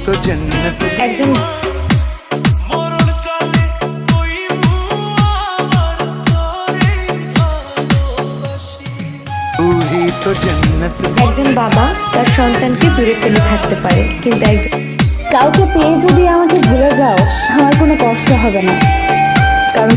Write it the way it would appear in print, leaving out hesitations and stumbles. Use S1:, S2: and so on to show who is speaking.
S1: একজন একজন বাবা তার সন্তানকে দূরে ফেলে থাকতে পারে, কিন্তু
S2: কাউকে পেয়ে যদি আমাকে ভুলে যাও, আমার কোনো কষ্ট হবে না, কারণ